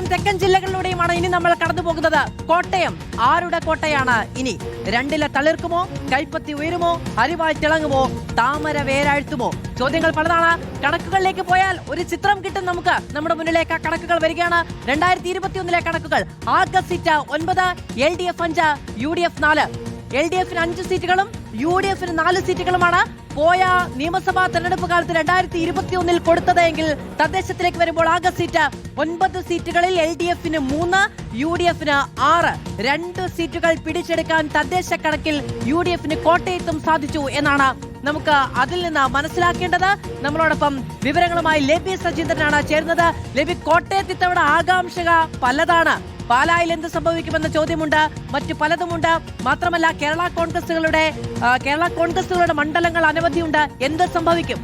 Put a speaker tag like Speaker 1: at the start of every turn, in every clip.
Speaker 1: വടക്കൻ തെക്കൻ ജില്ലകളിലൂടെയുമാണ് ഇനി നമ്മൾ കടന്നു പോകുന്നത്. കോട്ടയം ആരുടെ കോട്ടയാണ് ഇനി? രണ്ടില തളിർക്കുമോ? കൈപ്പത്തി ഉയരുമോ? അരിവാൾ തിളങ്ങുമോ? താമര വേരാഴ്ത്തുമോ? ചോദ്യങ്ങൾ പലതാണ്. കണക്കുകളിലേക്ക് പോയാൽ ഒരു ചിത്രം കിട്ടും നമുക്ക്. നമ്മുടെ മുന്നിലേക്ക് ആ കണക്കുകൾ വരികയാണ്. 2021 കണക്കുകൾ. ആകെ സീറ്റ് 9, LDF 5, UDF 4. LDF-ന് 5 സീറ്റുകളും UDF-ന് 4 സീറ്റുകളുമാണ് പോയ നിയമസഭാ തെരഞ്ഞെടുപ്പ് കാലത്ത് 2021 കൊടുത്തത് എങ്കിൽ തദ്ദേശത്തിലേക്ക് വരുമ്പോൾ ആകെ സീറ്റ് 9 സീറ്റുകളിൽ LDF-ന് 3, UDF-ന് 6. 2 സീറ്റുകൾ പിടിച്ചെടുക്കാൻ തദ്ദേശ കണക്കിൽ UDF-ന് കോട്ടയത്തും സാധിച്ചു എന്നാണ് നമുക്ക് അതിൽ നിന്ന് മനസ്സിലാക്കേണ്ടത്. നമ്മളോടൊപ്പം വിവരങ്ങളുമായി ലബി സജീന്ദ്രനാണ് ചേരുന്നത്. ലബി, കോട്ടയത്ത് ഇത്തവണ ആകാംക്ഷ പലതാണ്. പാലായിൽ എന്ത് സംഭവിക്കുമെന്ന ചോദ്യമുണ്ട്, മറ്റു പലതുമുണ്ട്. മാത്രമല്ല കേരള കോൺഗ്രസുകളുടെ മണ്ഡലങ്ങൾ അനവധിയുണ്ട്. എന്ത് സംഭവിക്കും?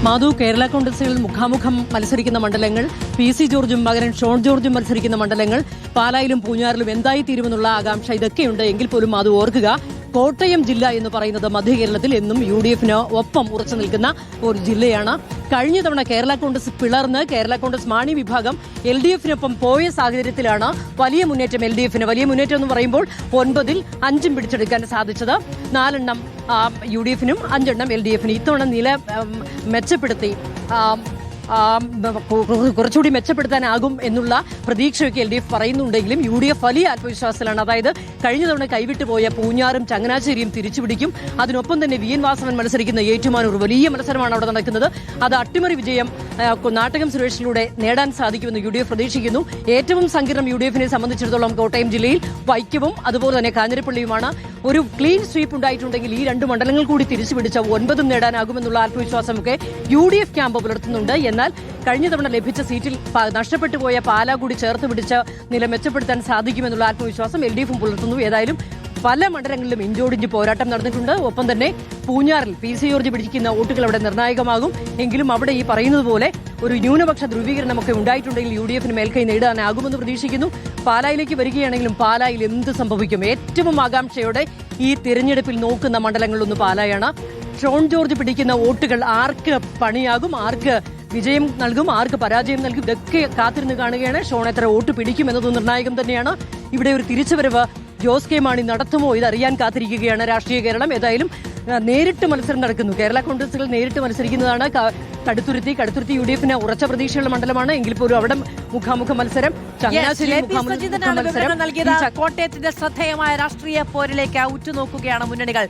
Speaker 2: മാധു, കേരള കോൺഗ്രസുകളിൽ മുഖാമുഖം മത്സരിക്കുന്ന മണ്ഡലങ്ങൾ, PC ജോർജും മകൻ ഷോൺ ജോർജും മത്സരിക്കുന്ന മണ്ഡലങ്ങൾ, പാലായിലും പൂഞ്ഞാറിലും എന്തായി തീരുമെന്നുള്ള ആകാംക്ഷ ഇതൊക്കെയുണ്ട്. എങ്കിൽ പോലും മാധു ഓർക്കുക, കോട്ടയം ജില്ല എന്ന് പറയുന്നത് മധ്യ കേരളത്തിൽ എന്നും UDF-ന് ഒപ്പം ഉറച്ചു നിൽക്കുന്ന ഒരു ജില്ലയാണ്. കഴിഞ്ഞ തവണ കേരള കോൺഗ്രസ് പിളർന്ന് കേരള കോൺഗ്രസ് മാണി വിഭാഗം LDF-നൊപ്പം പോയ സാഹചര്യത്തിലാണ് വലിയ മുന്നേറ്റം LDF-ന്. വലിയ മുന്നേറ്റം എന്ന് പറയുമ്പോൾ 9-ൽ 5 പിടിച്ചെടുക്കാൻ സാധിച്ചത്. 4 UDF-നും 5 LDF-നും. ഇത്തവണ നില മെച്ചപ്പെടുത്തി കുറച്ചുകൂടി മെച്ചപ്പെടുത്താനാകും എന്നുള്ള പ്രതീക്ഷയൊക്കെ LDF പറയുന്നുണ്ടെങ്കിലും UDF വലിയ ആത്മവിശ്വാസത്തിലാണ്. അതായത് കഴിഞ്ഞ തവണ കൈവിട്ടുപോയ പൂഞ്ഞാറും ചങ്ങനാശ്ശേരിയും തിരിച്ചുപിടിക്കും. അതിനൊപ്പം തന്നെ VN വാസവൻ മത്സരിക്കുന്ന ഏറ്റുമാനൂർ വലിയ മത്സരമാണ് അവിടെ നടക്കുന്നത്. അത് അട്ടിമറി വിജയം നാട്ടകം സുരേഷിലൂടെ നേടാൻ സാധിക്കുമെന്ന് UDF പ്രതീക്ഷിക്കുന്നു. ഏറ്റവും സങ്കീർണം UDF-നെ സംബന്ധിച്ചിടത്തോളം കോട്ടയം ജില്ലയിൽ വൈക്കവും അതുപോലെ തന്നെ കാഞ്ഞിരപ്പള്ളിയുമാണ്. ഒരു ക്ലീൻ സ്വീപ്പ് ഉണ്ടായിട്ടുണ്ടെങ്കിൽ ഈ 2 മണ്ഡലങ്ങൾ കൂടി തിരിച്ചുപിടിച്ച 9 നേടാനാകുമെന്നുള്ള ആത്മവിശ്വാസമൊക്കെ UDF ക്യാമ്പ് പുലർത്തുന്നുണ്ട്. എന്നാൽ കഴിഞ്ഞ തവണ ലഭിച്ച സീറ്റിൽ നഷ്ടപ്പെട്ടു പോയ പാലാ കൂടി ചേർത്ത് പിടിച്ച് നില മെച്ചപ്പെടുത്താൻ സാധിക്കുമെന്നുള്ള ആത്മവിശ്വാസം LDF-ഉം പുലർത്തുന്നു. ഏതായാലും പല മണ്ഡലങ്ങളിലും ഇഞ്ചോടിഞ്ച് പോരാട്ടം നടന്നിട്ടുണ്ട്. ഒപ്പം തന്നെ പൂഞ്ഞാറിൽ PC ജോർജ് പിടിക്കുന്ന വോട്ടുകൾ അവിടെ നിർണായകമാകും. എങ്കിലും അവിടെ ഈ പറയുന്നത് പോലെ ഒരു ന്യൂനപക്ഷ ധ്രുവീകരണമൊക്കെ ഉണ്ടായിട്ടുണ്ടെങ്കിൽ UDF-ന് മേൽക്കൈ നേടാനാകുമെന്ന് പ്രതീക്ഷിക്കുന്നു. പാലായിലേക്ക് വരികയാണെങ്കിലും പാലായിൽ എന്ത് സംഭവിക്കും? ഏറ്റവും ആകാംക്ഷയോടെ ഈ തിരഞ്ഞെടുപ്പിൽ നോക്കുന്ന മണ്ഡലങ്ങളിലൊന്ന് പാലായാണ്. ഷോൺ ജോർജ് പിടിക്കുന്ന വോട്ടുകൾ ആർക്ക് പണിയാകും, ആർക്ക് വിജയം നൽകും, ആർക്ക് പരാജയം നൽകും, ഇതൊക്കെ കാത്തിരുന്ന് കാണുകയാണ്. ഷോൺ എത്ര വോട്ട് പിടിക്കും എന്നത് നിർണായകം തന്നെയാണ്. ഇവിടെ ഒരു തിരിച്ചുവരവ് ജോസ് കെ മാണി നടത്തുമോ ഇതറിയാൻ കാത്തിരിക്കുകയാണ് രാഷ്ട്രീയ കേരളം. ഏതായാലും നേരിട്ട് മത്സരം നടക്കുന്നു. കേരള കോൺഗ്രസുകൾ നേരിട്ട് മത്സരിക്കുന്നതാണ്. കടുത്തുരുത്തി UDF-ന് ഉറച്ച പ്രതീക്ഷയുള്ള മണ്ഡലമാണ്. എങ്കിൽ പോലും അവിടെ മുഖാമുഖ മത്സരം.
Speaker 1: കോട്ടയത്തിന്റെ ശ്രദ്ധേയമായ രാഷ്ട്രീയ പോരിലേക്ക് ഉറ്റുനോക്കുകയാണ് മുന്നണികൾ.